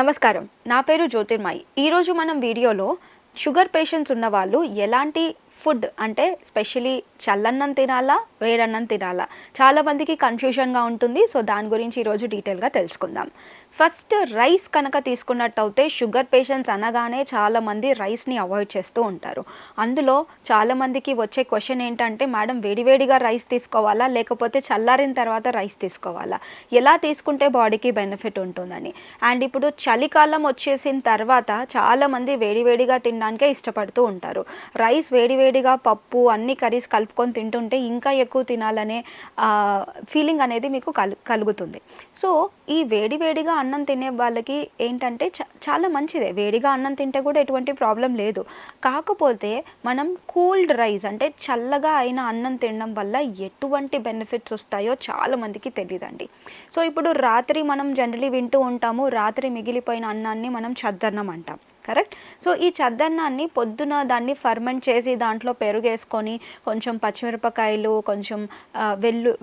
నమస్కారం, నా పేరు జ్యోతిర్మయి. ఈరోజు మనం వీడియోలో షుగర్ పేషెంట్స్ ఉన్న వాళ్ళు ఎలాంటి ఫుడ్ అంటే స్పెషలీ చల్లన్నం తినాలా, వేడన్నం తినాలా, చాలామందికి కన్ఫ్యూజన్గా ఉంటుంది. సో దాని గురించి ఈరోజు డీటెయిల్గా తెలుసుకుందాం. ఫస్ట్ రైస్ కనుక తీసుకున్నట్టయితే షుగర్ పేషెంట్స్ అనగానే చాలామంది రైస్ని అవాయిడ్ చేస్తూ ఉంటారు. అందులో చాలామందికి వచ్చే క్వశ్చన్ ఏంటంటే, మేడం వేడివేడిగా రైస్ తీసుకోవాలా లేకపోతే చల్లారిన తర్వాత రైస్ తీసుకోవాలా, ఎలా తీసుకుంటే బాడీకి బెనిఫిట్ ఉంటుందని. అండ్ ఇప్పుడు చలికాలం వచ్చేసిన తర్వాత చాలామంది వేడివేడిగా తినడానికే ఇష్టపడుతూ ఉంటారు. రైస్ వేడివేడిగా పప్పు అన్ని కర్రీస్ కలుపుకొని తింటుంటే ఇంకా ఎక్కువ తినాలనే ఫీలింగ్ అనేది మీకు కలుగుతుంది. సో ఈ వేడివేడిగా అన్నం తినే వాళ్ళకి ఏంటంటే చాలా మంచిదే, వేడిగా అన్నం తింటే కూడా ఎటువంటి ప్రాబ్లం లేదు. కాకపోతే మనం కూల్డ్ రైస్ అంటే చల్లగా అయిన అన్నం తినడం వల్ల ఎటువంటి బెనిఫిట్స్ వస్తాయో చాలామందికి తెలియదండి. సో ఇప్పుడు రాత్రి మనం జనరలీ వింటూ ఉంటాము, రాత్రి మిగిలిపోయిన అన్నాన్ని మనం చద్దన్నం అంటాం, కరెక్ట్. సో ఈ చద్దన్నాన్ని పొద్దున దాన్ని ఫర్మెంట్ చేసి దాంట్లో పెరుగేసుకొని కొంచెం పచ్చిమిరపకాయలు కొంచెం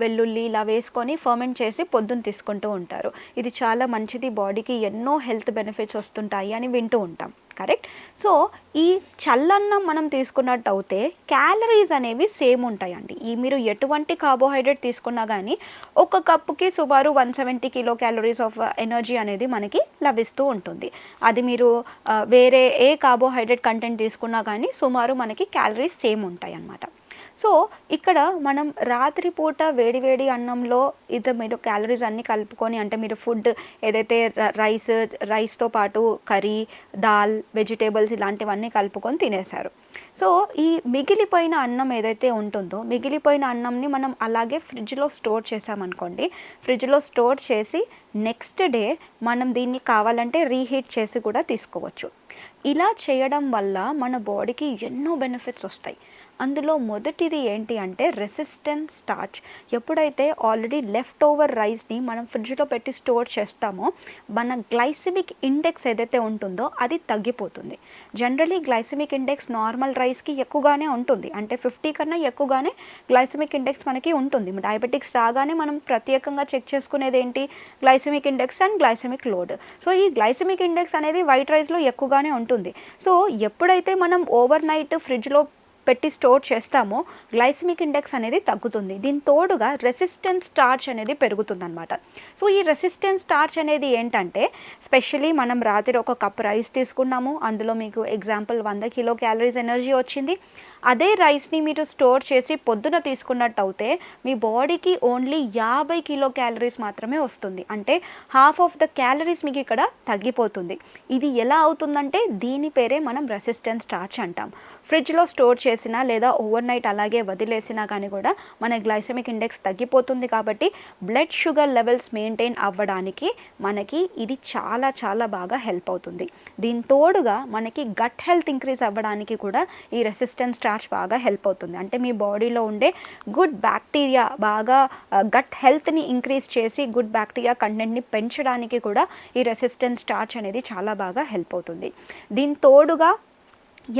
వెల్లుల్లి ఇలా వేసుకొని ఫర్మెంట్ చేసి పొద్దున తీసుకుంటూ ఉంటారు. ఇది చాలా మంచిది, బాడీకి ఎన్నో హెల్త్ బెనిఫిట్స్ వస్తుంటాయి అని వింటూ ఉంటాం, కరెక్ట్. సో ఈ చల్లన్నం మనం తీసుకున్నట్టయితే క్యాలరీస్ అనేవి సేమ్ ఉంటాయండి. మీరు ఎటువంటి కార్బోహైడ్రేట్ తీసుకున్నా కానీ ఒక కప్పుకి సుమారు 170 కిలో క్యాలరీస్ ఆఫ్ ఎనర్జీ అనేది మనకి లభిస్తూ ఉంటుంది. అది మీరు వేరే ఏ కార్బోహైడ్రేట్ కంటెంట్ తీసుకున్నా కానీ సుమారు మనకి క్యాలరీస్ సేమ్ ఉంటాయి అన్నమాట. సో ఇక్కడ మనం రాత్రిపూట వేడివేడి అన్నంలో మీరు క్యాలరీస్ అన్నీ కలుపుకొని, అంటే మీరు ఫుడ్ ఏదైతే రైస్తో పాటు కర్రీ, దాల్, వెజిటేబుల్స్ ఇలాంటివన్నీ కలుపుకొని తినేశారు. సో ఈ మిగిలిపోయిన అన్నం ఏదైతే ఉంటుందో, మిగిలిపోయిన అన్నంని మనం అలాగే ఫ్రిడ్జ్లో స్టోర్ చేసామనుకోండి. ఫ్రిడ్జ్లో స్టోర్ చేసి నెక్స్ట్ డే మనం దీన్ని కావాలంటే రీహీట్ చేసి కూడా తీసుకోవచ్చు. ఇలా చేయడం వల్ల మన బాడీకి ఎన్నో బెనిఫిట్స్ వస్తాయి. అందులో మొదటిది ఏంటి అంటే రెసిస్టెన్స్ స్టార్చ్. ఎప్పుడైతే ఆల్రెడీ లెఫ్ట్ ఓవర్ రైస్ని మనం ఫ్రిడ్జ్లో పెట్టి స్టోర్ చేస్తామో మన గ్లైసిమిక్ ఇండెక్స్ ఏదైతే ఉంటుందో అది తగ్గిపోతుంది. జనరలీ గ్లైసిమిక్ ఇండెక్స్ నార్మల్ రైస్కి ఎక్కువగానే ఉంటుంది, అంటే 50 కన్నా ఎక్కువగానే గ్లైసిమిక్ ఇండెక్స్ మనకి ఉంటుంది. డయాబెటిక్స్ రాగానే మనం ప్రత్యేకంగా చెక్ చేసుకునేది ఏంటి, glycemic index and glycaemic load. So ఈ గ్లైసిమిక్ ఇండెక్స్ అనేది వైట్ రైస్లో ఎక్కువగానే ఉంటుంది. సో ఎప్పుడైతే మనం ఓవర్ నైట్ ఫ్రిడ్జ్లో పెట్టి స్టోర్ చేస్తామో గ్లైసిమిక్ ఇండెక్స్ అనేది తగ్గుతుంది. దీని తోడుగా రెసిస్టెన్స్ స్టార్చ్ అనేది పెరుగుతుంది అనమాట. సో ఈ రెసిస్టెన్స్ స్టార్చ్ అనేది ఏంటంటే, స్పెషలీ మనం రాత్రి ఒక కప్ రైస్ తీసుకున్నాము, అందులో మీకు ఎగ్జాంపుల్ 100 కిలో క్యాలరీస్ ఎనర్జీ వచ్చింది. అదే రైస్ని మీరు స్టోర్ చేసి పొద్దున తీసుకున్నట్టయితే మీ బాడీకి ఓన్లీ 50 కిలో క్యాలరీస్ మాత్రమే వస్తుంది, అంటే హాఫ్ ఆఫ్ ద క్యాలరీస్ మీకు ఇక్కడ తగ్గిపోతుంది. ఇది ఎలా అవుతుందంటే దీని పేరే మనం రెసిస్టెన్స్ స్టార్చ్ అంటాం. ఫ్రిడ్జ్లో స్టోర్ చేసినా లేదా ఓవర్ నైట్ అలాగే వదిలేసినా కానీ కూడా మన గ్లైసెమిక్ ఇండెక్స్ తగ్గిపోతుంది. కాబట్టి బ్లడ్ షుగర్ లెవెల్స్ మెయింటైన్ అవ్వడానికి మనకి ఇది చాలా చాలా బాగా హెల్ప్ అవుతుంది. దీని తోడుగా మనకి గట్ హెల్త్ ఇంక్రీజ్ అవ్వడానికి కూడా ఈ రెసిస్టెన్స్ స్టార్చ్ బాగా హెల్ప్ అవుతుంది. అంటే మీ బాడీలో ఉండే గుడ్ బ్యాక్టీరియా బాగా గట్ హెల్త్ని ఇంక్రీజ్ చేసి గుడ్ బ్యాక్టీరియా కంటెంట్ని పెంచడానికి కూడా ఈ రెసిస్టెన్స్ స్టార్చ్ అనేది చాలా బాగా హెల్ప్ అవుతుంది. దీని తోడుగా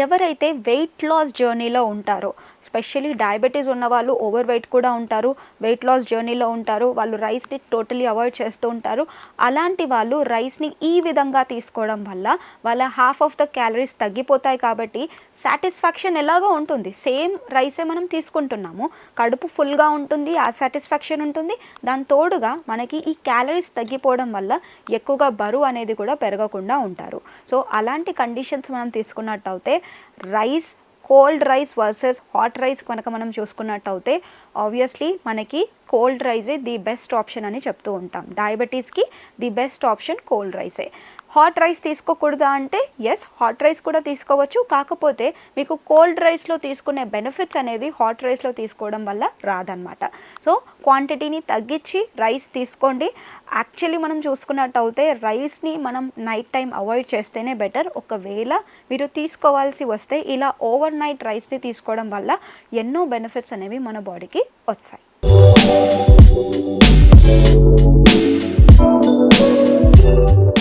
ఎవరైతే వెయిట్ లాస్ జర్నీలో ఉంటారో, స్పెషలీ డయాబెటీస్ ఉన్న వాళ్ళు, ఓవర్ వెయిట్ కూడా ఉంటారు, వెయిట్ లాస్ జర్నీలో ఉంటారు, వాళ్ళు రైస్ని టోటలీ అవాయిడ్ చేస్తూ ఉంటారు. అలాంటి వాళ్ళు రైస్ని ఈ విధంగా తీసుకోవడం వల్ల వాళ్ళ హాఫ్ ఆఫ్ ద క్యాలరీస్ తగ్గిపోతాయి. కాబట్టి సాటిస్ఫాక్షన్ ఎలాగో ఉంటుంది, సేమ్ రైసే మనం తీసుకుంటున్నాము, కడుపు ఫుల్గా ఉంటుంది, ఆ సాటిస్ఫాక్షన్ ఉంటుంది. దాని తోడుగా మనకి ఈ క్యాలరీస్ తగ్గిపోవడం వల్ల ఎక్కువగా బరువు అనేది కూడా పెరగకుండా ఉంటారు. సో అలాంటి కండిషన్స్ మనం తీసుకున్నట్టయితే rice, cold rice versus hot rice కనుక మనం చూసుకున్నట్టయితే ఆబ్వియస్లీ మనకి కోల్డ్ రైసే ది బెస్ట్ ఆప్షన్ అని చెప్తూ ఉంటాం. డయాబెటీస్కి ది బెస్ట్ ఆప్షన్ కోల్డ్ రైసే. హాట్ రైస్ తీసుకోకూడదా అంటే ఎస్, హాట్ రైస్ కూడా తీసుకోవచ్చు. కాకపోతే మీకు కోల్డ్ రైస్లో తీసుకునే బెనిఫిట్స్ అనేది హాట్ రైస్లో తీసుకోవడం వల్ల రాదనమాట. సో క్వాంటిటీని తగ్గించి రైస్ తీసుకోండి. యాక్చువల్లీ మనం చూసుకున్నట్టయితే రైస్ని మనం నైట్ టైం అవాయిడ్ చేస్తేనే బెటర్. ఒకవేళ మీరు తీసుకోవాల్సి వస్తే ఇలా ఓవర్ నైట్ రైస్ని తీసుకోవడం వల్ల ఎన్నో బెనిఫిట్స్ అనేవి మన బాడీకి వస్తాయి.